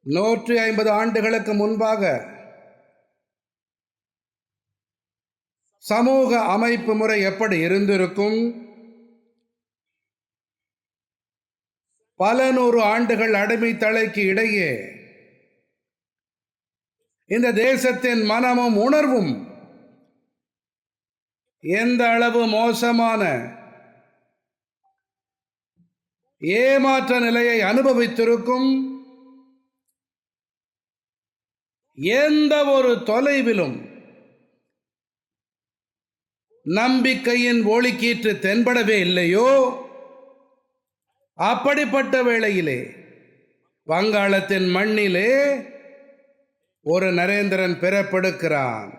150 ஆண்டுகளுக்கு முன்பாக சமூக அமைப்பு முறை எப்படி இருந்திருக்கும்? பல நூறு ஆண்டுகள் அடிமை தலைக்கு இடையே இந்த தேசத்தின் மனமும் உணர்வும் எந்த அளவு மோசமான ஏமாற்ற நிலையை அனுபவித்திருக்கும்? எந்த ஒரு தொலைவிலும் நம்பிக்கையின் ஒளிக்கீற்று தென்படவே இல்லையோ, அப்படிப்பட்ட வேளையிலே வங்காளத்தின் மண்ணிலே ஒரு நரேந்திரன் பிறப்பெடுக்கிறான்.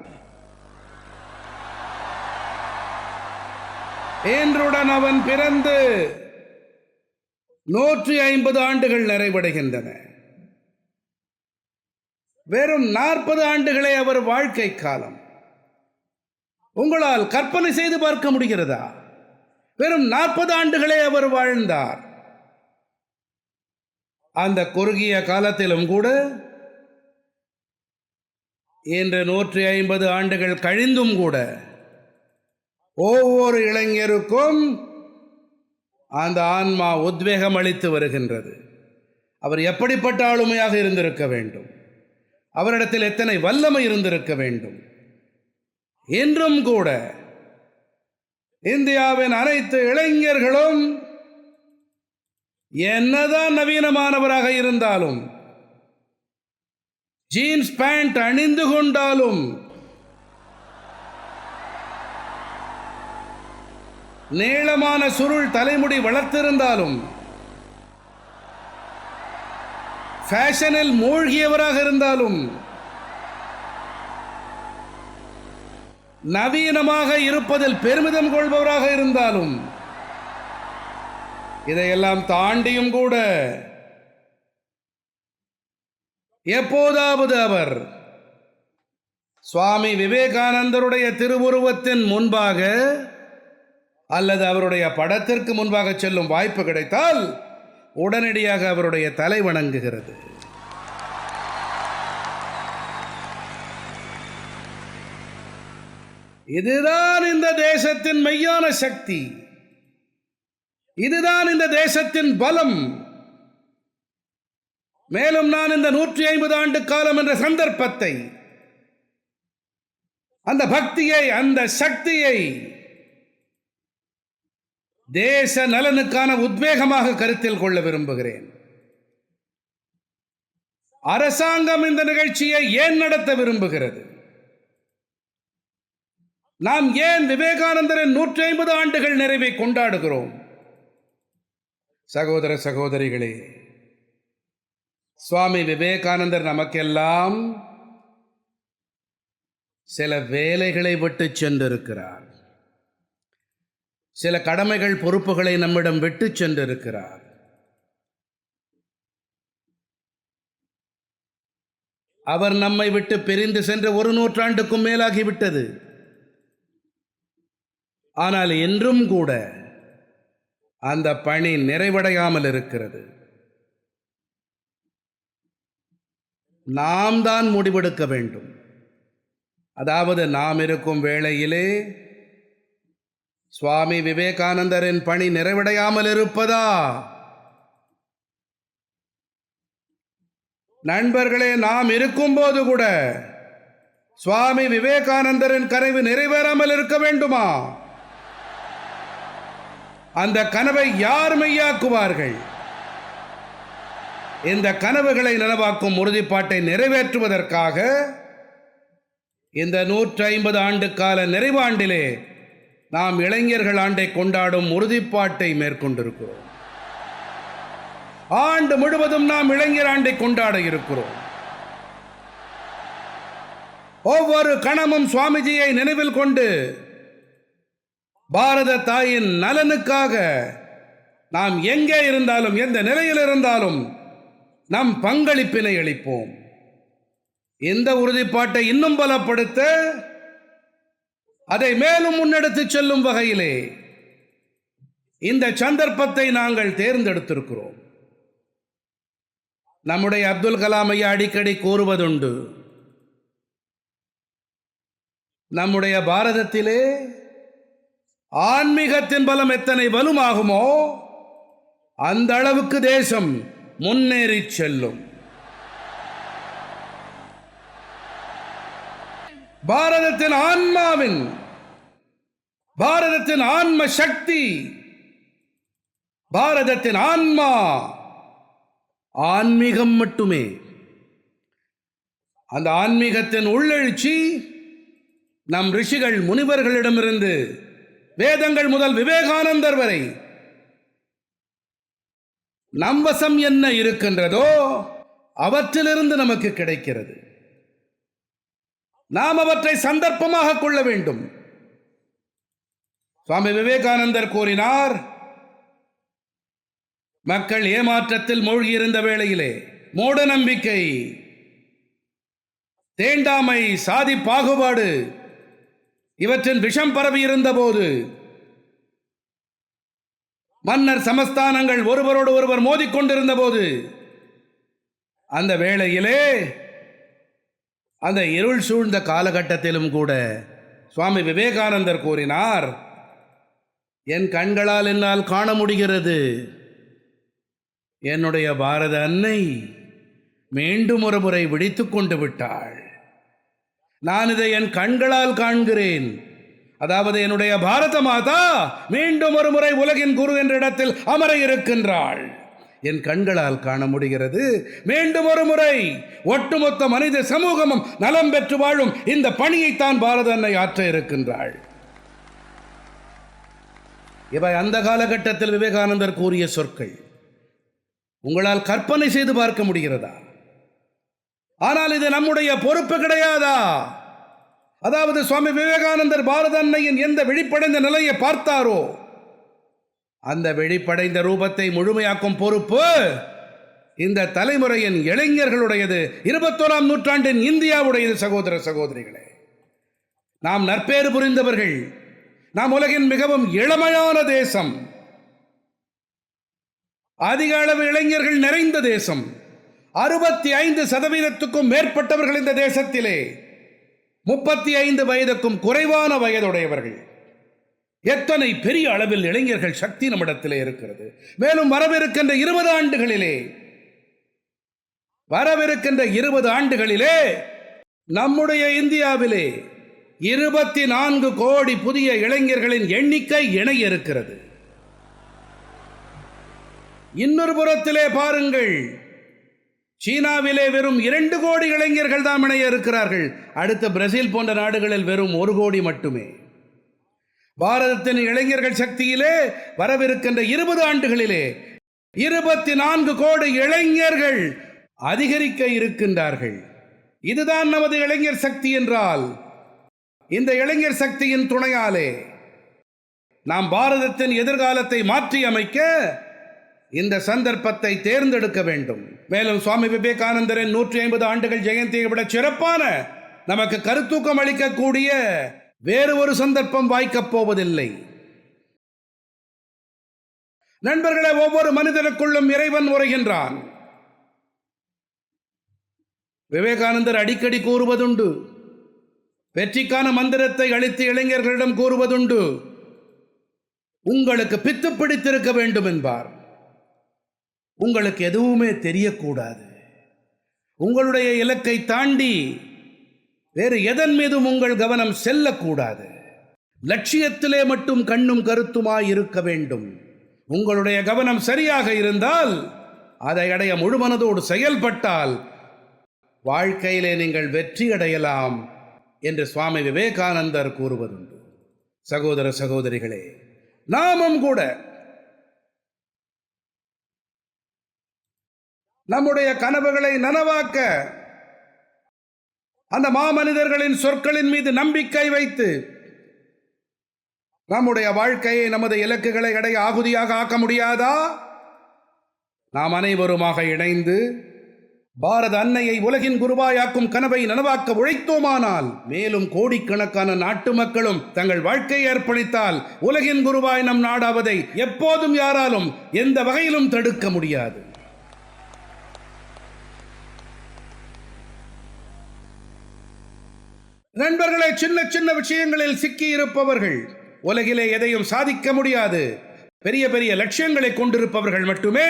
இன்றுடன் அவன் பிறந்து 150 ஆண்டுகள் நிறைவடைகின்றன. வெறும் 40 ஆண்டுகளே அவர் வாழ்க்கை காலம். உங்களால் கற்பனை செய்து பார்க்க முடிகிறதா? வெறும் 40 ஆண்டுகளே அவர் வாழ்ந்தார். அந்த குறுகிய காலத்திலும் கூட இன்று 150 ஆண்டுகள் கழிந்தும் கூட ஒவ்வொரு இளைஞருக்கும் அந்த ஆன்மா உத்வேகம் அளித்து வருகின்றது. அவர் எப்படிப்பட்ட ஆளுமையாக இருந்திருக்க வேண்டும், அவரிடத்தில் எத்தனை வல்லமை இருந்திருக்க வேண்டும். இன்றும் கூட இந்தியாவின் அனைத்து இளைஞர்களும் என்னதான் நவீனமானவராக இருந்தாலும், ஜீன்ஸ் பேண்ட் அணிந்து கொண்டாலும், நீளமான சுருள் தலைமுடி வளர்த்திருந்தாலும், ஃபேஷனில் மூழ்கியவராக இருந்தாலும், நவீனமாக இருப்பதில் பெருமிதம் கொள்பவராக இருந்தாலும், இதையெல்லாம் தாண்டியும் கூட எப்போதாவது அவர் சுவாமி விவேகானந்தருடைய திருவுருவத்தின் முன்பாக அல்லது அவருடைய படத்திற்கு முன்பாக செல்லும் வாய்ப்பு கிடைத்தால் உடனடியாக அவருடைய தலை வணங்குகிறது. இதுதான் இந்த தேசத்தின் மெய்யான சக்தி, இதுதான் இந்த தேசத்தின் பலம். மேலும் நான் இந்த 150 ஆண்டு காலம் என்ற சந்தர்ப்பத்தை, அந்த பக்தியை, அந்த சக்தியை தேச நலனுக்கான உத்வேகமாக கருத்தில் கொள்ள விரும்புகிறேன். அரசாங்கம் இந்த நிகழ்ச்சியை ஏன் நடத்த விரும்புகிறது? நாம் ஏன் விவேகானந்தரின் 150 ஆண்டுகள் நிறைவை கொண்டாடுகிறோம்? சகோதர சகோதரிகளே, சுவாமி விவேகானந்தர் நமக்கெல்லாம் சில வேலைகளை விட்டு சென்றிருக்கிறார். சில கடமைகள், பொறுப்புகளை நம்மிடம் விட்டு சென்றிருக்கிறார். அவர் நம்மை விட்டு பிரிந்து சென்ற 1 நூற்றாண்டுக்கும் மேலாகிவிட்டது. ஆனால் இன்றும் கூட அந்த பணி நிறைவடையாமல் இருக்கிறது. நாம் தான் முடிவெடுக்க வேண்டும். அதாவது, நாம் இருக்கும் வேளையிலே சுவாமி விவேகானந்தரின் பணி நிறைவடையாமல் இருப்பதா? நண்பர்களே, நாம் இருக்கும்போது கூட சுவாமி விவேகானந்தரின் கனவு நிறைவேறாமல் இருக்க வேண்டுமா? அந்த கனவை யார் மெய்யாக்குவார்கள்? இந்த கனவுகளை நனவாக்கும் உறுதிப்பாட்டை நிறைவேற்றுவதற்காக இந்த 150 ஆண்டு கால நிறைவாண்டிலே நாம் இளைஞர்கள் ஆண்டை கொண்டாடும் உறுதிப்பாட்டை மேற்கொண்டிருக்கிறோம். ஆண்டு முழுவதும் நாம் இளைஞர் ஆண்டை கொண்டாட இருக்கிறோம். ஒவ்வொரு கணமும் சுவாமிஜியை நினைவில் கொண்டு பாரத தாயின் நலனுக்காக நாம் எங்கே இருந்தாலும், எந்த நிலையில் இருந்தாலும் நம் பங்களிப்பினை அளிப்போம். இந்த உறுதிப்பாட்டை இன்னும் பலப்படுத்த, அதை மேலும் முன்னெடுத்து செல்லும் வகையிலே இந்த சந்தர்ப்பத்தை நாங்கள் தேர்ந்தெடுத்திருக்கிறோம். நம்முடைய அப்துல் கலாம் ஐயா அடிக்கடி கூறுவதுண்டு, நம்முடைய பாரதத்திலே ஆன்மீகத்தின் பலம் எத்தனை வலுமாகுமோ அந்த அளவுக்கு தேசம் முன்னேறி செல்லும். பாரதத்தின் ஆன்ம சக்தி, பாரதத்தின் ஆன்மா ஆன்மீகம் மட்டுமே. அந்த ஆன்மீகத்தின் உள்ளெழுச்சி நம் ரிஷிகள் முனிவர்களிடமிருந்து வேதங்கள் முதல் விவேகானந்தர் வரை நம் வசம் என்ன இருக்கின்றதோ அவற்றிலிருந்து நமக்கு கிடைக்கிறது. நாம் அவற்றை சந்தர்ப்பமாக கொள்ள வேண்டும். சுவாமி விவேகானந்தர் கூறினார், மக்கள் ஏமாற்றத்தில் மூழ்கியிருந்த வேளையிலே, மூட நம்பிக்கை, தேண்டாமை, சாதி பாகுபாடு இவற்றின் விஷம் பரவி இருந்த போது, மன்னர் சமஸ்தானங்கள் ஒருவரோடு ஒருவர் மோதிக்கொண்டிருந்த போது, அந்த வேளையிலே, அந்த இருள் சூழ்ந்த காலகட்டத்திலும் கூட சுவாமி விவேகானந்தர் கூறினார், என் கண்களால் என்னால் காண முடிகிறது, என்னுடைய பாரத அன்னை மீண்டும் ஒரு முறை விழித்துக் கொண்டு விட்டாள். நான் இதை என் கண்களால் காண்கிறேன். அதாவது என்னுடைய பாரத மாதா மீண்டும் ஒரு முறை உலகின் குரு என்ற இடத்தில் அமர இருக்கின்றாள். என் கண்களால் காண முடிகிறது. மீண்டும் ஒரு முறை ஒட்டுமொத்த மனித சமூகமும் நலம் பெற்று வாழும் இந்த பணியைத்தான் பாரத அன்னை ஆற்ற இருக்கின்றாள். இவை அந்த காலகட்டத்தில் விவேகானந்தர் கூறிய சொற்கள். உங்களால் கற்பனை செய்து பார்க்க முடிகிறதா? ஆனால் இது நம்முடைய பொறுப்பு கிடையாதா? அதாவது சுவாமி விவேகானந்தர் பாரத அன்னையின் எந்த விழிப்படைந்த நிலையை பார்த்தாரோ அந்த விழிப்படைந்த ரூபத்தை முழுமையாக்கும் பொறுப்பு இந்த தலைமுறையின் இளைஞர்களுடையது, 21ஆம் நூற்றாண்டின் இந்தியாவுடையது. சகோதர சகோதரிகளே, நாம் நற்பேறு புரிந்தவர்கள். நாம் உலகின் மிகவும் இளமையான தேசம், அதிக அளவு இளைஞர்கள் நிறைந்த தேசம். 65% மேற்பட்டவர்கள் இந்த தேசத்திலே 35 வயதுக்கும் குறைவான வயதுடையவர்கள். எத்தனை பெரிய அளவில் இளைஞர்கள் சக்தி நம்மிடத்திலே இருக்கிறது. மேலும் வரவிருக்கின்ற 20 ஆண்டுகளிலே நம்முடைய இந்தியாவிலே 24 கோடி புதிய இளைஞர்களின் எண்ணிக்கை இணைய இருக்கிறது. இன்னொரு புறத்திலே பாருங்கள், சீனாவிலே வெறும் 2 கோடி இளைஞர்கள் தான் இணைய இருக்கிறார்கள். அடுத்த பிரேசில் போன்ற நாடுகளில் வெறும் 1 கோடி மட்டுமே. பாரதத்தின் இளைஞர்கள் சக்தியிலே வரவிருக்கின்ற 20 ஆண்டுகளிலே 24 கோடி இளைஞர்கள் அதிகரிக்க இருக்கின்றார்கள். இதுதான் நமது இளைஞர் சக்தி என்றால், இந்த இளைஞர் சக்தியின் துணையாலே நாம் பாரதத்தின் எதிர்காலத்தை மாற்றி அமைக்க இந்த சந்தர்ப்பத்தை தேர்ந்தெடுக்க வேண்டும். மேலும் சுவாமி விவேகானந்தரின் 150 ஆண்டுகள் ஜெயந்தியை விட சிறப்பான, நமக்கு கருத்தூக்கம் அளிக்கக்கூடிய வேறு ஒரு சந்தர்ப்பம் வாய்க்கப் போவதில்லை. நண்பர்களே, ஒவ்வொரு மனிதனுக்குள்ளும் இறைவன் உரைகின்றான். விவேகானந்தர் அடிக்கடி கூறுவதுண்டு, வெற்றிக்கான மந்திரத்தை அளித்து இளைஞர்களிடம் கூறுவதுண்டு, உங்களுக்கு பித்து பிடித்திருக்க வேண்டும் என்பார். உங்களுக்கு எதுவுமே தெரியக்கூடாது. உங்களுடைய இலக்கை தாண்டி வேறு எதன் மீதும் உங்கள் கவனம் செல்லக்கூடாது. லட்சியத்திலே மட்டும் கண்ணும் கருத்துமாய் இருக்க வேண்டும். உங்களுடைய கவனம் சரியாக இருந்தால், அதை அடைய முழுமனதோடு செயல்பட்டால் வாழ்க்கையிலே நீங்கள் வெற்றி அடையலாம் என்று சுவாமி விவேகானந்தர் கூறுவதுண்டு. சகோதர சகோதரிகளே, நாமும் கூட நம்முடைய கனவுகளை நனவாக்க அந்த மாமனிதர்களின் சொற்களின் மீது நம்பிக்கை வைத்து நம்முடைய வாழ்க்கையை, நமது இலக்குகளை அடைய ஆகுதியாக ஆக்க முடியாதா? நாம் அனைவருமாக இணைந்து பாரத அன்னையை உலகின் குருவாயாக்கும் கனவை நனவாக்க உழைத்தோமானால், மேலும் கோடிக்கணக்கான நாட்டு மக்களும் தங்கள் வாழ்க்கையை அர்ப்பணித்தால், உலகின் குருவாய் நம் நாடாவதை எப்போதும் யாராலும் எந்த வகையிலும் தடுக்க முடியாது. நண்பர்களே, சின்ன சின்ன விஷயங்களில் சிக்கி இருப்பவர்கள் உலகிலே எதையும் சாதிக்க முடியாது. பெரிய பெரிய லட்சியங்களை கொண்டிருப்பவர்கள் மட்டுமே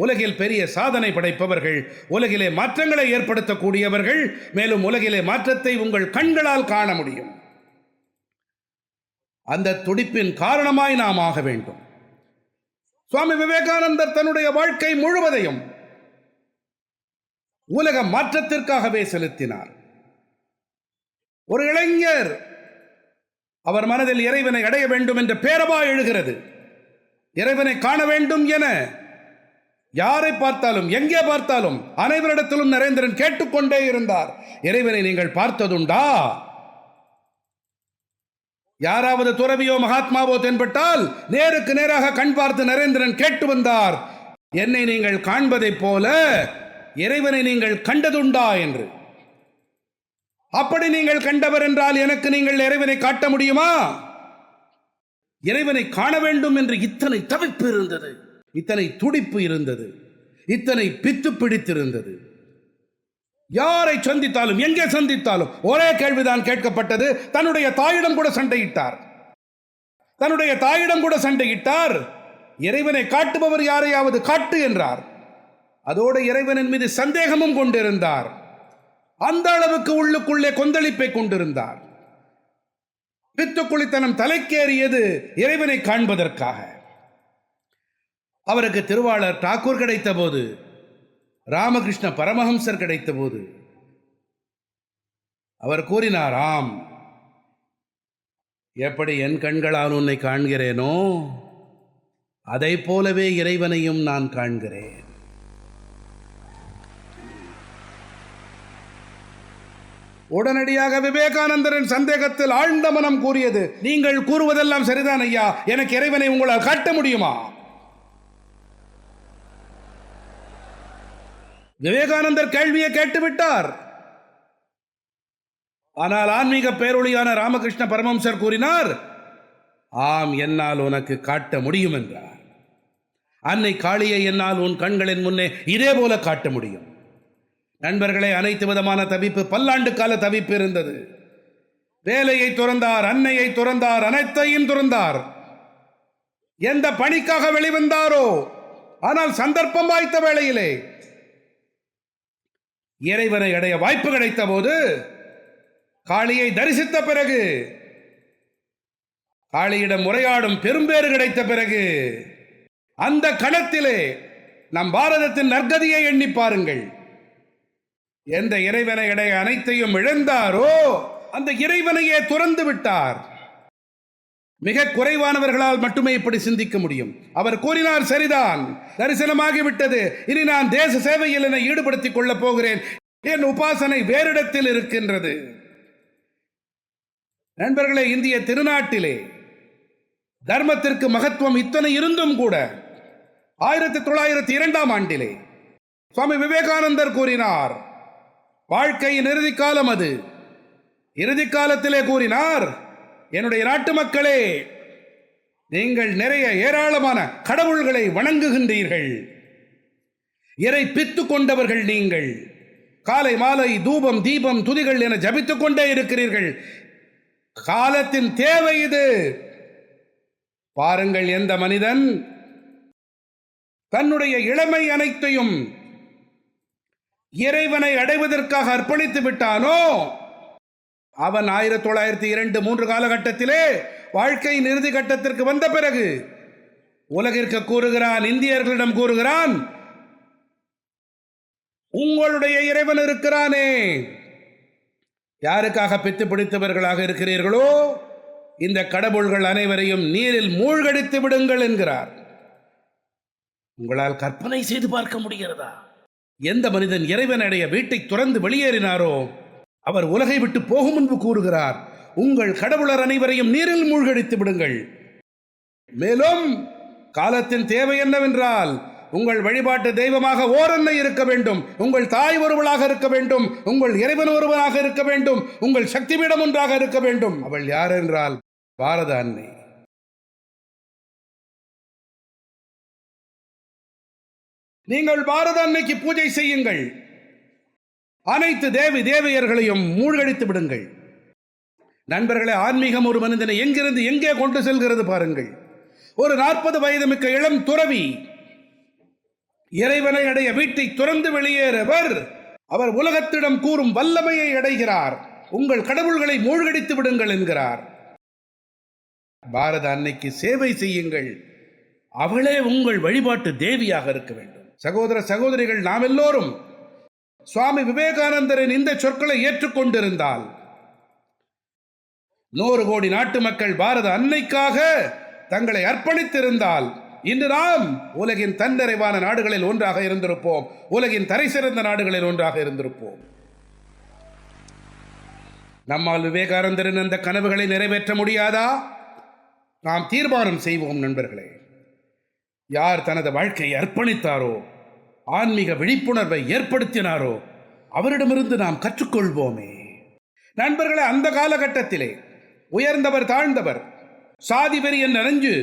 உலகில் பெரிய சாதனை படைப்பவர்கள், உலகிலே மாற்றங்களை ஏற்படுத்தக்கூடியவர்கள். மேலும் உலகிலே மாற்றத்தை உங்கள் கண்களால் காண முடியும். அந்த துடிப்பின் காரணமாய் நாம் ஆக வேண்டும். சுவாமி விவேகானந்தர் தன்னுடைய வாழ்க்கை முழுவதையும் உலக மாற்றத்திற்காகவே செலுத்தினார். ஒரு இளைஞர் அவர் மனதில் இறைவனை அடைய வேண்டும் என்ற பேரவா எழுகிறது. இறைவனை காண வேண்டும் என யாரை பார்த்தாலும் எங்கே பார்த்தாலும் அனைவரிடத்திலும் நரேந்திரன் கேட்டுக்கொண்டே இருந்தார். இறைவனை நீங்கள் பார்த்ததுண்டா? யாராவது துறவியோ மகாத்மாவோ தென்பட்டால் நேருக்கு நேராக கண் பார்த்து நரேந்திரன் கேட்டு வந்தார், என்னை நீங்கள் காண்பதைப் போல இறைவனை நீங்கள் கண்டதுண்டா என்று. அப்படி நீங்கள் கண்டவர் என்றால் எனக்கு நீங்கள் இறைவனை காட்ட முடியுமா? இறைவனை காண வேண்டும் என்று இத்தனை தவிப்பு இருந்தது, இத்தனை துடிப்பு இருந்தது, இத்தனை பித்து பிடித்திருந்தது. யாரை சந்தித்தாலும் எங்கே சந்தித்தாலும் ஒரே கேள்விதான் கேட்கப்பட்டது. தன்னுடைய தாயிடம் கூட சண்டையிட்டார். இறைவனை காட்டுபவர் யாரையாவது காட்டு என்றார். அதோடு இறைவனின் மீது சந்தேகமும் கொண்டிருந்தார். அந்த அளவுக்கு உள்ளுக்குள்ளே கொந்தளிப்பை கொண்டிருந்தார். பித்துக்குளித்தனம் தலைக்கேறியது இறைவனை காண்பதற்காக. அவருக்கு திருவாளர் தாக்கூர் கிடைத்த போது, ராமகிருஷ்ண பரமஹம்சர் கிடைத்த போது அவர் கூறினார், ஆம், எப்படி என் கண்களால் உன்னை காண்கிறேனோ அதை போலவே இறைவனையும் நான் காண்கிறேன். உடனடியாக விவேகானந்தரின் சந்தேகத்தில் ஆழ்ந்த மனம் கூறியது, நீங்கள் கூறுவதெல்லாம் சரிதான் ஐயா, எனக்கு இறைவனை உங்களால் காட்ட முடியுமா? விவேகானந்தர் கேள்வியை கேட்டுவிட்டார். ஆனால் ஆன்மீக பேரொளியான ராமகிருஷ்ண பரமஹம்சர் கூறினார், ஆம், என்னால் உனக்கு காட்ட முடியும் என்றார். அன்னை காளியை என்னால் உன் கண்களின் முன்னே இதே போல காட்ட முடியும். நண்பர்களே, அனைத்து விதமான தவிப்பு, பல்லாண்டு கால தவிப்பு இருந்தது. வேலையை துறந்தார், அன்னையை துறந்தார், அனைத்தையும் துறந்தார். எந்த பணிக்காக வெளிவந்தாரோ, ஆனால் சந்தர்ப்பம் வாய்த்த வேளையிலே இறைவனை அடைய வாய்ப்பு கிடைத்த போது, காளியை தரிசித்த பிறகு, காளியிடம் உரையாடும் பெரும்பேறு கிடைத்த பிறகு, அந்த கணத்திலே நம் பாரதத்தின் நற்கதியை எண்ணி பாருங்கள். எந்த இறைவனை அடைய அனைத்தையும் இழந்தாரோ அந்த இறைவனையே துறந்து விட்டார். மிக குறைவானவர்களால் மட்டுமே இப்படி சிந்திக்க முடியும். அவர் கூறினார், சரிதான், தரிசனமாகிவிட்டது, இனி நான் தேச சேவையில் என்னை ஈடுபடுத்திக் கொள்ளப் போகிறேன், என் உபாசனை வேறிடத்தில் இருக்கின்றது. நண்பர்களே, இந்திய திருநாட்டிலே தர்மத்திற்கு மகத்துவம் இத்தனை இருந்தும் கூட 1902ஆம் ஆண்டிலே சுவாமி விவேகானந்தர் கூறினார், வாழ்க்கையின் இறுதி காலம் அது. இறுதி காலத்திலே கூறினார், என்னுடைய நாட்டு மக்களே, நீங்கள் நிறைய ஏராளமான கடவுள்களை வணங்குகின்றீர்கள், இறை பித்து கொண்டவர்கள் நீங்கள். காலை மாலை தூபம் தீபம் துதிகள் என ஜபித்துக் கொண்டே இருக்கிறீர்கள். காலத்தின் தேவை இது. பாருங்கள், எந்த மனிதன் தன்னுடைய இளமை அனைத்தையும் இறைவனை அடைவதற்காக அர்ப்பணித்து விட்டானோ, அவன் 1902-3 காலகட்டத்திலே வாழ்க்கையின் இறுதி கட்டத்திற்கு வந்த பிறகு உலகிற்கு கூறுகிறான், இந்தியர்களிடம் கூறுகிறான், உங்களுடைய இறைவன் இருக்கிறானே, யாருக்காக பித்து பிடித்தவர்களாக இருக்கிறீர்களோ இந்த கடவுள்கள் அனைவரையும் நீரில் மூழ்கடித்து விடுங்கள் என்கிறார். உங்களால் கற்பனை செய்து பார்க்க முடிகிறதா? எந்த மனிதன் இறைவனுடைய வீட்டை துறந்து வெளியேறினாரோ அவர் உலகை விட்டு போகும் முன்பு கூறுகிறார், உங்கள் கடவுளர் அனைவரையும் நீரில் மூழ்கடித்து விடுங்கள். மேலும் காலத்தின் தேவை என்னவென்றால், உங்கள் வழிபாட்டு தெய்வமாக ஓரன்னை இருக்க வேண்டும், உங்கள் தாய் ஒருவளாக இருக்க வேண்டும், உங்கள் இறைவன் ஒருவனாக இருக்க வேண்டும், உங்கள் சக்தி பீடம் ஒன்றாக இருக்க வேண்டும். அவள் யார் என்றால் பாரத அன்னை. நீங்கள் பாரத அன்னைக்கு பூஜை செய்யுங்கள், அனைத்து தேவி தேவையர்களையும் மூழ்கடித்து விடுங்கள். நண்பர்களே, ஆன்மீகம் ஒரு மனிதனை எங்கிருந்து எங்கே கொண்டு செல்கிறது பாருங்கள். ஒரு 40 வயது மிக்க இளம் துறவி இறைவனை அடைய வீட்டை துறந்து வெளியேறவர். அவர் உலகத்திடம் கூறும் வல்லமையை அடைகிறார். உங்கள் கடவுள்களை மூழ்கடித்து விடுங்கள் என்கிறார். பாரத அன்னைக்கு சேவை செய்யுங்கள், அவளே உங்கள் வழிபாட்டு தேவியாக இருக்க வேண்டும். சகோதர சகோதரிகள், நாம் எல்லோரும் சுவாமி விவேகானந்தரின் இந்த சொற்களை ஏற்றுக்கொண்டிருந்தால் 100 கோடி நாட்டு மக்கள் பாரத அன்னைக்காக தங்களை அர்ப்பணித்திருந்தால் இன்று நாம் உலகின் தன்னிறைவான நாடுகளில் ஒன்றாக இருந்திருப்போம். உலகின் தரை சிறந்த நாடுகளில் ஒன்றாக இருந்திருப்போம். நம்மால் விவேகானந்தரின் அந்த கனவுகளை நிறைவேற்ற முடியாதா? நாம் தீர்மானம் செய்வோம் நண்பர்களே. யார் தனது வாழ்க்கையை அர்ப்பணித்தாரோ, ஆன்மீக விழிப்புணர்வை ஏற்படுத்தினாரோ, அவரிடமிருந்து நாம் கற்றுக்கொள்வோமே. நண்பர்களே, அந்த காலகட்டத்திலே உயர்ந்தவர் தாழ்ந்தவர், சாதி வெறி என்ற நஞ்சு,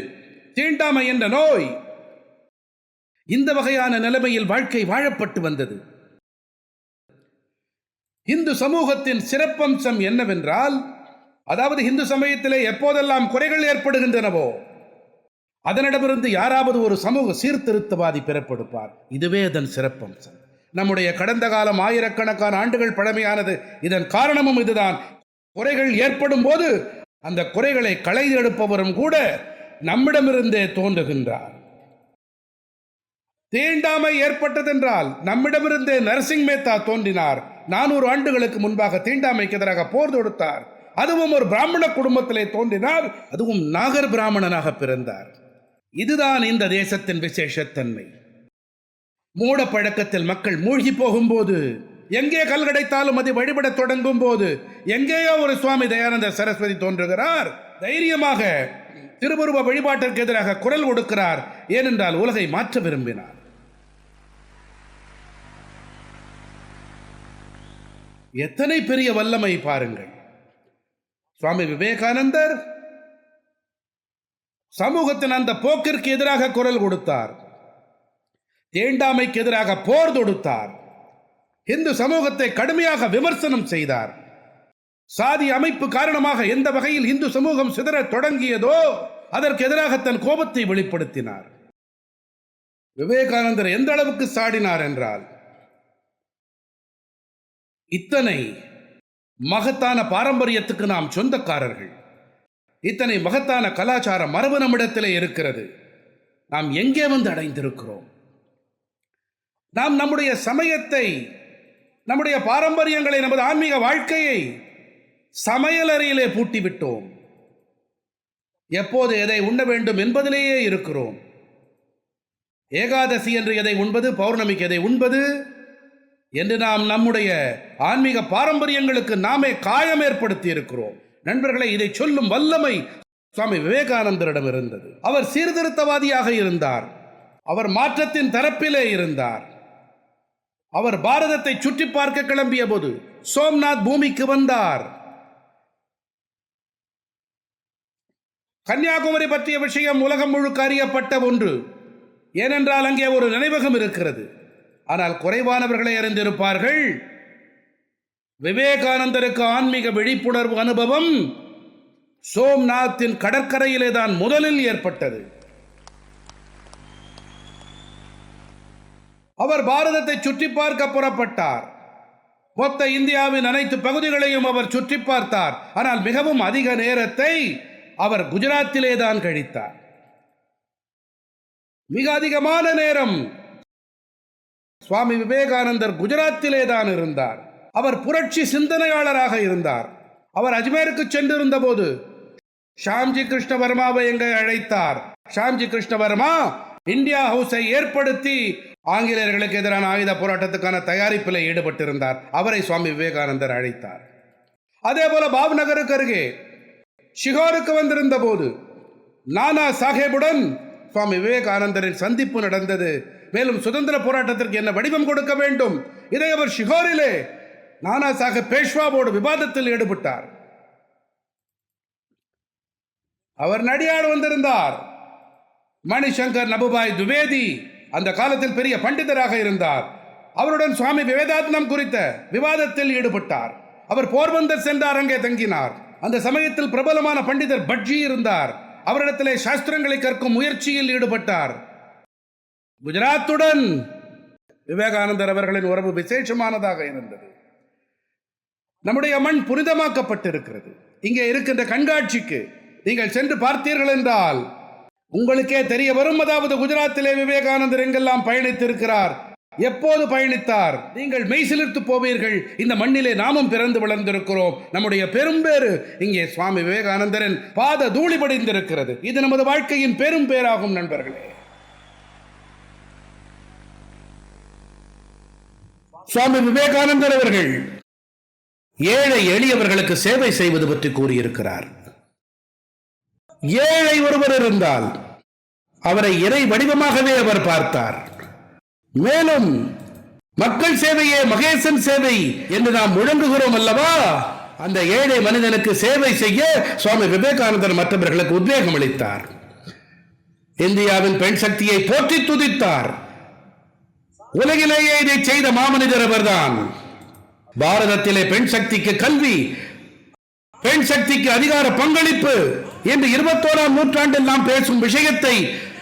தீண்டாமை என்ற நோய், இந்த வகையான நிலைமையில் வாழ்க்கை வாழப்பட்டு வந்தது. இந்து சமூகத்தின் சிறப்பம்சம் என்னவென்றால், அதாவது இந்து சமயத்திலே எப்போதெல்லாம் குறைகள் ஏற்படுகின்றனவோ அதனிடமிருந்து யாராவது ஒரு சமூக சீர்திருத்தவாதி பிறப்பெடுப்பார். இதுவே அதன் சிறப்பம்சம். நம்முடைய கடந்த காலம் ஆயிரக்கணக்கான ஆண்டுகள் பழமையானது. இதன் காரணமும் இதுதான். குறைகள் ஏற்படும் போது அந்த குறைகளை களைந்தெடுப்பவரும் கூட நம்மிடமிருந்தே தோன்றுகின்றார். தீண்டாமை ஏற்பட்டதென்றால் நம்மிடமிருந்தே நரசிங் மேத்தா தோன்றினார். 400 ஆண்டுகளுக்கு முன்பாக தீண்டாமைக்கு எதிராக போர் தொடுத்தார். அதுவும் ஒரு பிராமண குடும்பத்திலே தோன்றினார். அதுவும் நாகர் பிராமணனாக பிறந்தார். இதுதான் இந்த தேசத்தின் விசேஷத்தன்மை. மூட பழக்கத்தில் மக்கள் மூழ்கி போகும்போது, எங்கே கல் கிடைத்தாலும் அதை வழிபட தொடங்கும் போது, எங்கேயோ ஒரு சுவாமி தயானந்த சரஸ்வதி தோன்றுகிறார். தைரியமாக திருவுருவ வழிபாட்டிற்கு எதிராக குரல் கொடுக்கிறார். ஏனென்றால் உலகை மாற்ற விரும்பினார். எத்தனை பெரிய வல்லமை பாருங்கள். சுவாமி விவேகானந்தர் சமூகத்தின் அந்த போக்கிற்கு எதிராக குரல் கொடுத்தார். தீண்டாமைக்கு எதிராக போர் தொடுத்தார். இந்து சமூகத்தை கடுமையாக விமர்சனம் செய்தார். சாதி அமைப்பு காரணமாக எந்த வகையில் இந்து சமூகம் சிதற தொடங்கியதோ அதற்கு எதிராக தன் கோபத்தை வெளிப்படுத்தினார். விவேகானந்தர் எந்த அளவுக்கு சாடினார் என்றால், இத்தனை மகத்தான பாரம்பரியத்துக்கு நாம் சொந்தக்காரர்கள், இத்தனை மகத்தான கலாச்சார மரபு நம்மிடத்திலே இருக்கிறது. நாம் எங்கே வந்து அடைந்திருக்கிறோம்? நாம் நம்முடைய சமயத்தை, நம்முடைய பாரம்பரியங்களை, நமது ஆன்மீக வாழ்க்கையை சமையலறையிலே பூட்டிவிட்டோம். எப்போது எதை உண்ண வேண்டும் என்பதிலேயே இருக்கிறோம். ஏகாதசி என்று எதை உண்பது, பௌர்ணமிக்கு எதை உண்பது என்று நாம் நம்முடைய ஆன்மீக பாரம்பரியங்களுக்கு நாமே காயம் ஏற்படுத்தி இருக்கிறோம். நண்பர்களை, இதை சொல்லும் வல்லமை சுவாமி விவேகானந்தரிடம் இருந்தது. அவர் சீர்திருத்தவாதியாக இருந்தார். அவர் மாற்றத்தின் தரப்பிலே இருந்தார். அவர் பாரதத்தை சுற்றி பார்க்க கிளம்பிய போது சோம்நாத் பூமிக்கு வந்தார். கன்னியாகுமரி பற்றிய விஷயம் உலகம் முழுக்க அறியப்பட்ட ஒன்று. ஏனென்றால் அங்கே ஒரு நினைவகம் இருக்கிறது. ஆனால் குறைவானவர்களை அறிந்திருப்பார்கள். விவேகானந்தருக்கு ஆன்மீக விழிப்புணர்வு அனுபவம் சோம்நாத்தின் கடற்கரையிலே தான் முதலில் ஏற்பட்டது. அவர் பாரதத்தை சுற்றி பார்க்க புறப்பட்டார். மொத்த இந்தியாவின் அனைத்து பகுதிகளையும் அவர் சுற்றி பார்த்தார். ஆனால் மிகவும் அதிக நேரத்தை அவர் குஜராத்திலே தான் கழித்தார். மிக அதிகமான நேரம் சுவாமி விவேகானந்தர் குஜராத்திலே தான் இருந்தார். அவர் புரட்சி சிந்தனையாளராக இருந்தார். அவர் அஜ்மேருக்கு சென்றிருந்த போது ஷாம்ஜி கிருஷ்ணவர்மாவை எங்கே அழைத்தார். ஷாம்ஜி கிருஷ்ணவர்மா இந்தியா ஹவுஸை ஏற்படுத்தி ஆங்கிலேயர்களுக்கு எதிரான ஆயுத போராட்டத்துக்கான தயாரிப்பில் ஈடுபட்டிருந்தார். அவரை சுவாமி விவேகானந்தர் அழைத்தார். அதே போல பாவ்நகருக்கு அருகே ஷிகாருக்கு வந்திருந்த போது நானா சாஹேபுடன் சுவாமி விவேகானந்தரின் சந்திப்பு நடந்தது. மேலும் சுதந்திர போராட்டத்திற்கு என்ன வடிவம் கொடுக்க வேண்டும், இதை அவர் ஷிகாரிலே நானா சாஹேப் பேஷ்வாவோடு விவாதத்தில் ஈடுபட்டார். அவர் நடியார் வந்திருந்தார். மணிசங்கர் நபுபாய் துவேதி அந்த காலத்தில் பெரிய பண்டிதராக இருந்தார். அவருடன் சுவாமி விவேகானந்தம் குறித்த விவாதத்தில் ஈடுபட்டார். அவர் போர்பந்தர் சென்றார், அங்கே தங்கினார். அந்த சமயத்தில் பிரபலமான பண்டிதர் பட்ஜி இருந்தார். அவரிடத்திலே சாஸ்திரங்களை கற்கும் முயற்சியில் ஈடுபட்டார். குஜராத்துடன் விவேகானந்தர் அவர்களின் உறவு விசேஷமானதாக இருந்தது. நம்முடைய மண் புனிதமாக்கப்பட்டிருக்கிறது. இங்கே இருக்கின்ற கண்காட்சிக்கு நீங்கள் சென்று பார்த்தீர்கள் என்றால் உங்களுக்கே தெரிய வரும். அதாவது குஜராத்திலே விவேகானந்தர் எங்கெல்லாம் பயணித்திருக்கிறார், எப்போது பயணித்தார், நீங்கள் மெய்சிலிர்த்து போவீர்கள். இந்த மண்ணிலே நாமும் பிறந்து வளர்ந்திருக்கிறோம். நம்முடைய பெரும்பேறு இங்கே சுவாமி விவேகானந்தரின் பாத தூளி படிந்திருக்கிறது. இது நமது வாழ்க்கையின் பெரும் பேராகும் நண்பர்களே. சுவாமி விவேகானந்தர் அவர்கள் ஏழை எளியவர்களுக்கு சேவை செய்வது பற்றி கூறியிருக்கிறார். ஏழை ஒருவர் இருந்தால் அவரை இறை வடிவமாகவே அவர் பார்த்தார். மேலும் மக்கள் சேவையே மகேசன் சேவை என்று நாம் முழங்குகிறோம் அல்லவா, அந்த ஏழை மனிதனுக்கு சேவை செய்ய சுவாமி விவேகானந்தர் மற்றவர்களுக்கு உத்வேகம் அளித்தார். இந்தியாவின் பெண் சக்தியை போற்றி துதித்தார். உலகிலேயே இதை செய்த மாமனிதர் அவர்தான். பாரதத்திலே பெண் சக்திக்கு கல்வி, பெண் சக்திக்கு அதிகார பங்களிப்பு என்று 21ஆம் நூற்றாண்டில் நாம் பேசும் விஷயத்தை,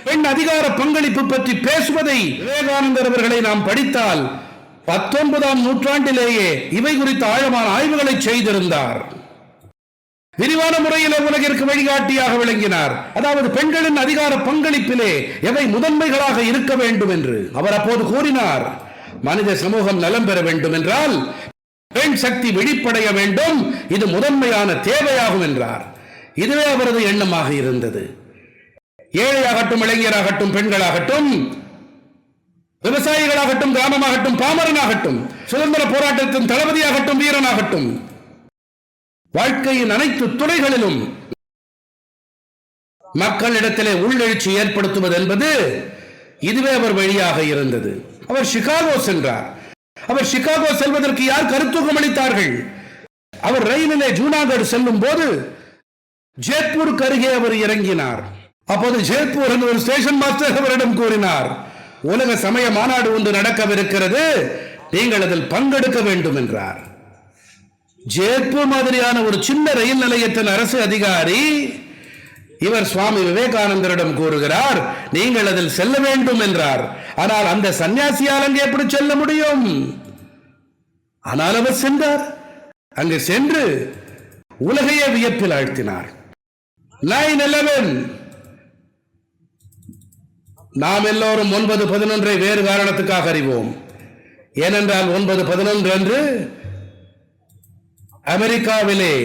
பெண் அதிகார பங்களிப்பு பற்றி பேசுவதை விவேகானந்தர் அவர்களை நாம் படித்தால் 19ஆம் நூற்றாண்டிலேயே இவை குறித்த ஆழமான ஆய்வுகளை செய்திருந்தார். விரிவான முறையில் உலகிற்கு வழிகாட்டியாக விளங்கினார். அதாவது பெண்களின் அதிகார பங்களிப்பிலே எவை முதன்மைகளாக இருக்க வேண்டும் என்று அவர் அப்போது கூறினார். மனித சமூகம் நலம் பெற வேண்டும் என்றால் பெண் சக்தி விழிப்படைய வேண்டும், இது முதன்மையான தேவையாகும் என்றார். இதுவே அவரது எண்ணமாக இருந்தது. ஏழையாகட்டும், இளைஞராகட்டும், பெண்களாகட்டும், விவசாயிகளாகட்டும், கிராமமாகட்டும், பாமரனாகட்டும், சுதந்திர போராட்டத்தின் தளபதியாகட்டும், வீரனாகட்டும், வாழ்க்கையின் அனைத்து துறைகளிலும் மக்களிடத்திலே உள்ளெழுச்சி ஏற்படுத்துவது என்பது இதுவே அவர் வழியாக இருந்தது. அவர் சிகாகோ சென்றார். அவர் சிகாகோ செல்வதற்கு யார் கருத்தூக்கம் அளித்தார்கள்? அவர் ரயிலிலே ஜூனாகட் செல்லும் போது ஜெய்ப்பூருக்கு அருகே அவர் இறங்கினார். அப்போது ஜெய்ப்பூர் என்ற ஒரு ஸ்டேஷன் மாஸ்டர் அவரிடம் கூறினார், உலக சமய மாநாடு ஒன்று நடக்கவிருக்கிறது, நீங்கள் அதில் பங்கெடுக்க வேண்டும் என்றார். ஜெய்ப்பூர் மாதிரியான ஒரு சின்ன ரயில் நிலையத்தின் அரசு அதிகாரி இவர் சுவாமி விவேகானந்தரிடம் கூறுகிறார், நீங்கள் அதில் செல்ல வேண்டும் என்றார். ஆனால் அந்த சன்னியாசியால் அங்கே எப்படி செல்ல முடியும்? ஆனால் அவர் சென்றார். அங்கு சென்று உலகையே வியப்பில் ஆழ்த்தினார். 9/11 நாம் எல்லோரும் 9/11 வேறு காரணத்துக்காக அறிவோம். ஏனென்றால் 9/11 அன்று அமெரிக்காவிலே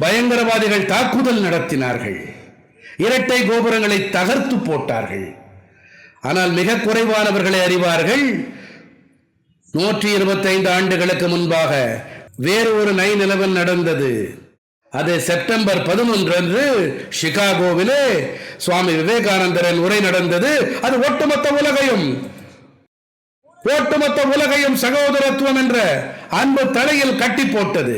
பயங்கரவாதிகள் தாக்குதல் நடத்தினார்கள். இரட்டை கோபுரங்களை தகர்த்து போட்டார்கள். ஆனால் மிக குறைவானவர்களை அறிவார்கள், 125 ஆண்டுகளுக்கு முன்பாக வேறு ஒரு 9/11 நடந்தது. அது செப்டம்பர் 11 அன்று சிகாகோவிலே சுவாமி விவேகானந்தரின் உரை நடந்தது. அது ஒட்டுமொத்த உலகையும் சகோதரத்துவம் என்ற அன்பு தலையில் கட்டி போட்டது.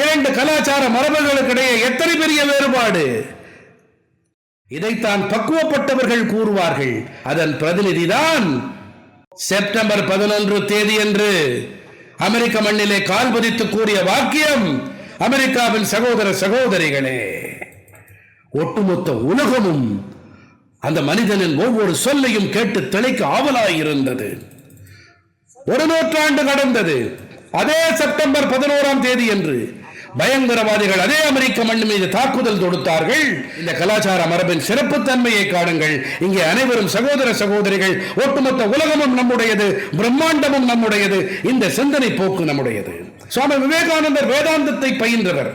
இரண்டு கலாச்சார மரபுகளுக்கிடையே எத்தனை பெரிய வேறுபாடு! இதைத்தான் பக்குவப்பட்டவர்கள் கூறுவார்கள். அதன் பிரதிநிதிதான் செப்டம்பர் 11 தேதியன்று அமெரிக்க மண்ணிலே கால் பதித்து கூறிய வாக்கியம், அமெரிக்காவின் சகோதர சகோதரிகளே. ஒட்டுமொத்த உலகமும் அந்த மனிதனின் ஒவ்வொரு சொல்லையும் கேட்டு திளைக்க ஆவலாயிருந்தது. ஒரு நூற்றாண்டு கடந்தது. அதே செப்டம்பர் 11ஆம் தேதி என்று பயங்கரவாதிகள் அதே அமெரிக்க மண் மீது தாக்குதல் தொடுத்தார்கள். இந்த கலாச்சார மரபின் சிறப்புத்தன்மையை காணுங்கள். இங்கே அனைவரும் சகோதர சகோதரிகள். ஒட்டுமொத்த உலகமும் நம்முடையது, பிரம்மாண்டமும் நம்முடையது. இந்த சிந்தனை போக்கு நம்முடையது. சுவாமி விவேகானந்தர் வேதாந்தத்தை பயின்றவர்.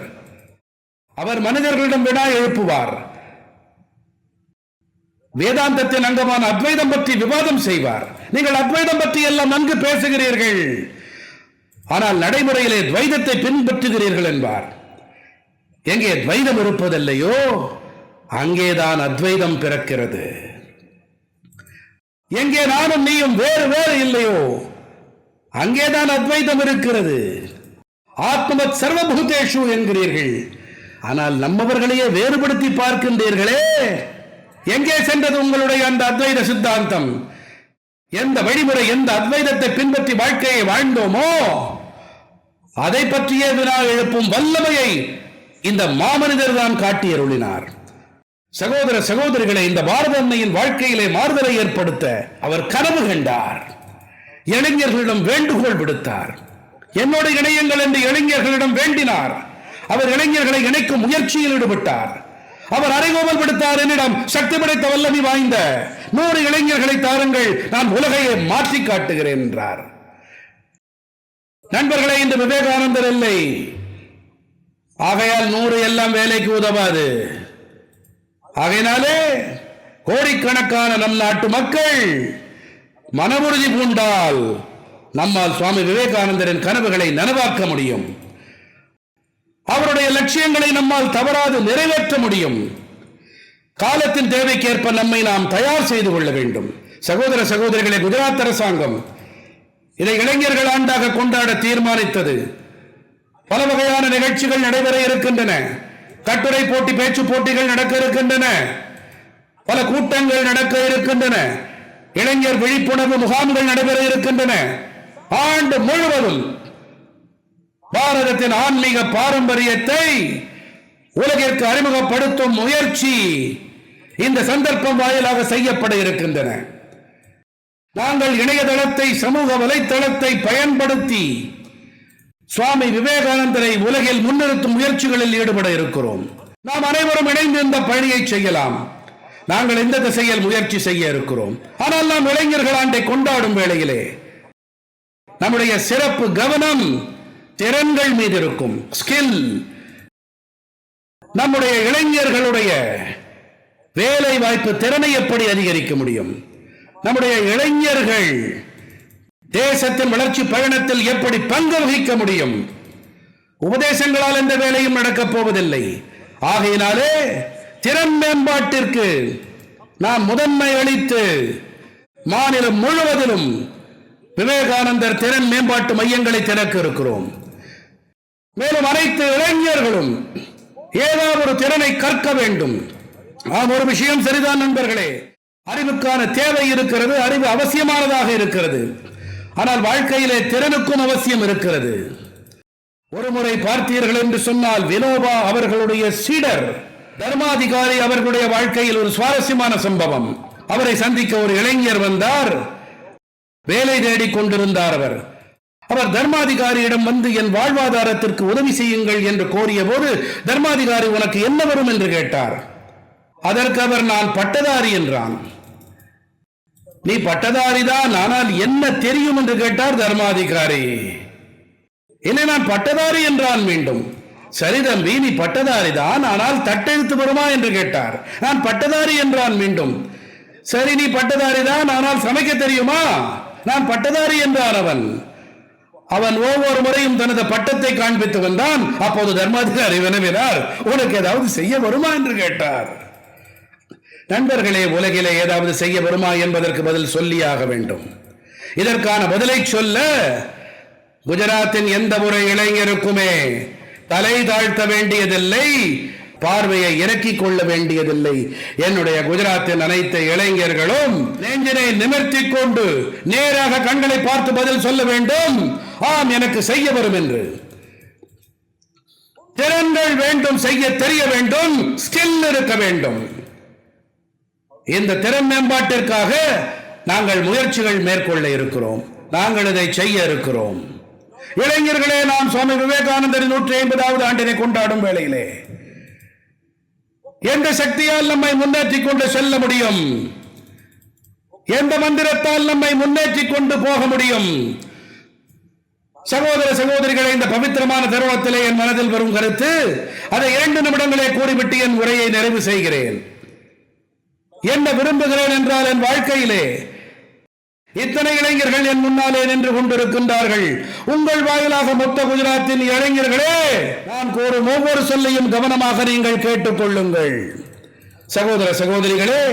அவர் மனிதர்களிடம் வினா எழுப்புவார். வேதாந்தத்தின் அங்கமான அத்வைதம் பற்றி விவாதம் செய்வார். நீங்கள் அத்வைதம் பற்றி எல்லாம் நன்கு பேசுகிறீர்கள், ஆனால் நடைமுறையிலே துவைதத்தை பின்பற்றுகிறீர்கள் என்பார். எங்கே துவைதம் இருப்பதில்லையோ அங்கேதான் அத்வைதம் பிறக்கிறது. எங்கே நானும் நீயும் வேறு வேறு இல்லையோ அங்கேதான் அத்வைதம் இருக்கிறது. ஆத்மவத் சர்வபூதேஷு என்கிறீர்கள், ஆனால் நம்மவர்களையே வேறுபடுத்தி பார்க்கின்றீர்களே. எங்கே சென்றது உங்களுடைய அந்த அத்வைத சித்தாந்தம்? எந்த வழிமுறை, எந்த அத்வைதத்தை பின்பற்றி வாழ்க்கையை வாழ்ந்தோமோ அதை பற்றியே வினா எழுப்பும் வல்லமையை இந்த மாமனிதர் தான் காட்டியருளினார். சகோதர சகோதரிகளை, இந்த பாரத அன்னையின் வாழ்க்கையிலே மாறுதலை ஏற்படுத்த அவர் கனவு கண்டார். இளைஞர்களிடம் வேண்டுகோள் விடுத்தார். என்னோடு இணையுங்கள் என்று இளைஞர்களிடம் வேண்டினார். அவர் இளைஞர்களை இணைக்கும் முயற்சியில் ஈடுபட்டார். அவர் அறைகோவல் விடுத்தார். என்னிடம் சக்தி படைத்த வல்லமை வாய்ந்த 100 இளைஞர்களை தாருங்கள், நான் உலகையே மாற்றி காட்டுகிறேன் என்றார். நண்பர்களே, இந்த விவேகானந்தர் இல்லை. ஆகையால் 100 எல்லாம் வேலைக்கு உதவாது. ஆகையினாலே கோடிக்கணக்கான நம் நாட்டு மக்கள் மனவுறுதி பூண்டால் நம்மால் சுவாமி விவேகானந்தரின் கனவுகளை நனவாக்க முடியும். அவருடைய லட்சியங்களை நம்மால் தவறாது நிறைவேற்ற முடியும். காலத்தின் தேவைக்கேற்ப நம்மை நாம் தயார் செய்து கொள்ள வேண்டும். சகோதர சகோதரிகளை, குஜராத் அரசாங்கம் இதை இளைஞர்கள் ஆண்டாக கொண்டாட தீர்மானித்தது. பல வகையான நிகழ்ச்சிகள் நடைபெற இருக்கின்றன. கட்டுரை போட்டி, பேச்சு போட்டிகள் நடக்க இருக்கின்றன. பல கூட்டங்கள் நடக்க இருக்கின்றன. இளைஞர் விழிப்புணர்வு முகாம்கள் நடைபெற இருக்கின்றன. ஆண்டு முழுவதும் பாரதத்தின் ஆன்மீக பாரம்பரியத்தை உலகிற்கு அறிமுகப்படுத்தும் முயற்சி இந்த சந்தர்ப்பம் வாயிலாக செய்யப்பட இருக்கின்றன. நாங்கள் இணையதளத்தை, சமூக வலைத்தளத்தை பயன்படுத்தி சுவாமி விவேகானந்தரை உலகில் முன்னிறுத்தும் முயற்சிகளில் ஈடுபட இருக்கிறோம். நாம் அனைவரும் இணைந்து இந்த பணியை செய்யலாம். நாங்கள் இந்த திசையில் முயற்சி செய்ய இருக்கிறோம். ஆனால் நாம் இளைஞர்கள் ஆண்டை கொண்டாடும் வேளையிலே நம்முடைய சிறப்பு கவனம் திறன்கள் மீது இருக்கும். ஸ்கில். நம்முடைய இளைஞர்களுடைய வேலை வாய்ப்பு திறனை எப்படி அதிகரிக்க முடியும்? நம்முடைய இளைஞர்கள் தேசத்தின் வளர்ச்சி பயணத்தில் எப்படி பங்கு வகிக்க முடியும்? உபதேசங்களால் எந்த வேலையும் நடக்கப் போவதில்லை. ஆகையினாலே திறன் மேம்பாட்டிற்கு நாம் முதன்மை அளித்து மாநிலம் முழுவதிலும் விவேகானந்தர் திறன் மேம்பாட்டு மையங்களை திறக்க இருக்கிறோம். மேலும் அனைத்து இளைஞர்களும் ஏதாவது ஒரு திறனை கற்க வேண்டும். ஒரு விஷயம் சரிதான் நண்பர்களே, அறிவுக்கான தேவை இருக்கிறது, அறிவு அவசியமானதாக இருக்கிறது. ஆனால் வாழ்க்கையிலே திறனுக்கும் அவசியம் இருக்கிறது. ஒரு முறை பார்த்தீர்கள் என்று சொன்னால், வினோபா அவர்களுடைய சீடர் தர்மாதிகாரி அவர்களுடைய வாழ்க்கையில் ஒரு சுவாரஸ்யமான சம்பவம். அவரை சந்திக்க ஒரு இளைஞர் வந்தார். வேலை தேடிக் கொண்டிருந்தார். அவர் தர்மாதிகாரியிடம் வந்து என் வாழ்வாதாரத்திற்கு உதவி செய்யுங்கள் என்று கோரிய போது, தர்மாதிகாரி உனக்கு என்ன வரும் என்று கேட்டார். அதற்கு அவர் நான் பட்டதாரி என்றான். நீ பட்டதாரிதான், ஆனால் என்ன தெரியும் என்று கேட்டார் தர்மாதிகாரி. இல்லை, நான் பட்டதாரி என்றான் மீண்டும். சரி தம்பி, நீ பட்டதாரிதான், ஆனால் தட்டெழுத்து வருமா என்று கேட்டார். நான் பட்டதாரி என்றான் மீண்டும். சரி, நீ பட்டதாரிதான், ஆனால் சமைக்க தெரியுமா? நான் பட்டதாரி என்றான் அவன் ஒவ்வொரு முறையும் தனது பட்டத்தை காண்பித்து வந்தான். அப்போது தர்மாதிகாரி வினவினார், உனக்கு ஏதாவது செய்ய வருமா என்று கேட்டார். நண்பர்களே, உலகிலே ஏதாவது செய்ய வருமா என்பதற்கு பதில் சொல்லியாக வேண்டும். இதற்கான பதிலை சொல்ல குஜராத்தின் எந்த ஒரு இளைஞருக்குமே தலை தாழ்த்த வேண்டியதில்லை, பார்வையை இறக்கிக் கொள்ள வேண்டியதில்லை. என்னுடைய குஜராத்தின் அனைத்து இளைஞர்களும் நெஞ்சினை நிமிர்த்திக் கொண்டு நேராக கண்களை பார்த்து பதில் சொல்ல வேண்டும், ஆம் எனக்கு செய்ய வரும் என்று. திறன்கள் வேண்டும், செய்ய தெரிய வேண்டும், ஸ்கில் இருக்க வேண்டும். இந்த திறன் மேம்பாட்டிற்காக நாங்கள் முயற்சிகள் மேற்கொள்ள இருக்கிறோம். நாங்கள் இதை செய்ய இருக்கிறோம். இளைஞர்களே, நாம் சுவாமி விவேகானந்தரின் 150வது ஆண்டினை கொண்டாடும் வேளையிலே எந்த சக்தியால் நம்மை முன்னேற்றிக் கொண்டு செல்ல முடியும்? எந்த மந்திரத்தால் நம்மை முன்னேற்றிக் கொண்டு போக முடியும்? சகோதர சகோதரிகளை, இந்த பவித்திரமான தருணத்திலே என் மனதில் வரும் கருத்து, அதை 2 நிமிடங்களே கூறிவிட்டு என் உரையை நிறைவு செய்கிறேன். என்ன விரும்புகிறேன் என்றால், என் வாழ்க்கையிலே இத்தனை இளைஞர்கள் என் முன்னாலே நின்று கொண்டிருக்கின்றார்கள். உங்கள் வாயிலாக மொத்த குஜராத்தின் இளைஞர்களே, நான் கூறும் ஒவ்வொரு சொல்லையும் கவனமாக நீங்கள் கேட்டுக் கொள்ளுங்கள். சகோதர சகோதரிகளே,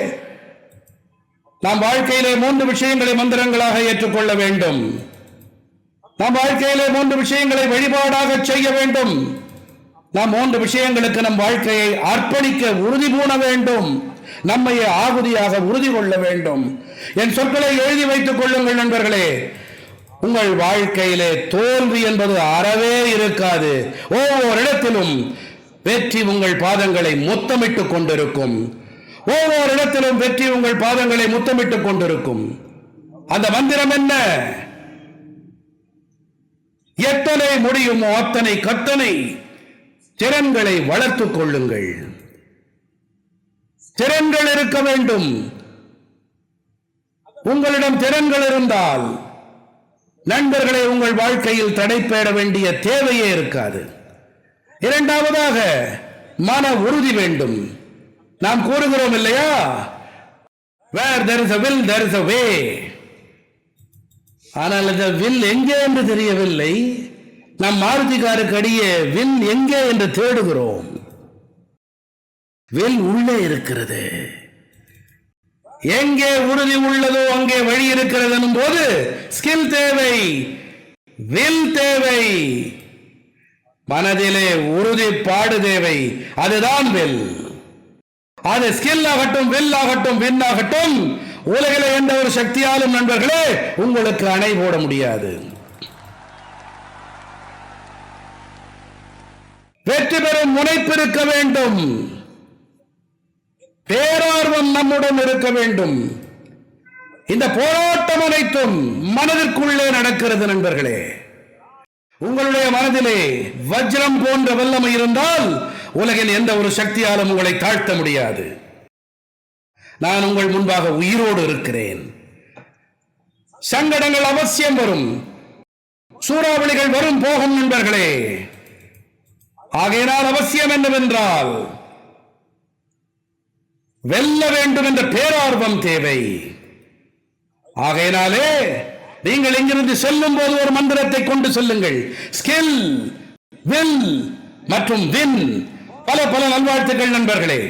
நாம் வாழ்க்கையிலே 3 விஷயங்களை மந்திரங்களாக ஏற்றுக்கொள்ள வேண்டும். நாம் வாழ்க்கையிலே 3 விஷயங்களை வழிபாடாக செய்ய வேண்டும். நாம் 3 விஷயங்களுக்கு நம் வாழ்க்கையை அர்ப்பணிக்க உறுதி பூண வேண்டும். நம்மையே ஆகுதியாக உறுதி கொள்ள வேண்டும். என் சொற்களை எழுதி வைத்துக் கொள்ளுங்கள் நண்பர்களே. உங்கள் வாழ்க்கையிலே தோல்வி என்பது அறவே இருக்காது. ஒவ்வொரு இடத்திலும் வெற்றி உங்கள் பாதங்களை முத்தமிட்டுக் கொண்டிருக்கும். ஒவ்வொரு இடத்திலும் வெற்றி உங்கள் பாதங்களை முத்தமிட்டுக் கொண்டிருக்கும். அந்த மந்திரம் என்ன? எத்தனை முடியுமோ அத்தனை கத்தனை திறன்களை வளர்த்துக் கொள்ளுங்கள். திறன்கள் இருக்க வேண்டும். உங்களிடம் திறன்கள் இருந்தால் நண்பர்களை உங்கள் வாழ்க்கையில் தடைபேட வேண்டிய தேவையே இருக்காது. இரண்டாவதாக மன உறுதி வேண்டும். நாம் கூறுகிறோம் இல்லையா, where there is a will there is a way. ஆனால் அந்த வில் எங்கே என்று தெரியவில்லை. நம் மாருதி காருக்கு அடியே வில் எங்கே என்று தேடுகிறோம். வில் உள்ளே இருக்கிறது. எங்கே உறுதி உள்ளதோ அங்கே வழி இருக்கிறது எனும் போது ஸ்கில் தேவை, வில் தேவை, மனதிலே உறுதிப்பாடு தேவை. அதுதான் வில். அது ஸ்கில் ஆகட்டும், வில் ஆகட்டும், வின் ஆகட்டும், உலகிலே எந்த ஒரு சக்தியாலும் நண்பர்களே உங்களுக்கு அணை போட முடியாது. வெற்றி பெறும் முனைப்பு இருக்க வேண்டும். பேரார்வம் நம்முடன் இருக்க வேண்டும். இந்த போராட்டம் அனைத்தும் மனதிற்குள்ளே நடக்கிறது நண்பர்களே. உங்களுடைய மனதிலே வஜ்ரம் போன்ற வல்லமை இருந்தால் உலகில் எந்த ஒரு சக்தியாலும் உங்களை தாழ்த்த முடியாது. நான் உங்கள் முன்பாக உயிரோடு இருக்கிறேன். சங்கடங்கள் அவசியம் வரும், சூறாவளிகள் வரும் போகும் நண்பர்களே. ஆகையினால் அவசியம் என்னவென்றால் வெல்ல வேண்டும் என்ற பேரார்வம் தேவை. ஆகையினாலே நீங்கள் இங்கிருந்து செல்லும் போது ஒரு மந்திரத்தை கொண்டு செல்லுங்கள். ஸ்கில், வில் மற்றும் வின். பல பல நல்வாழ்த்துக்கள் நண்பர்களே.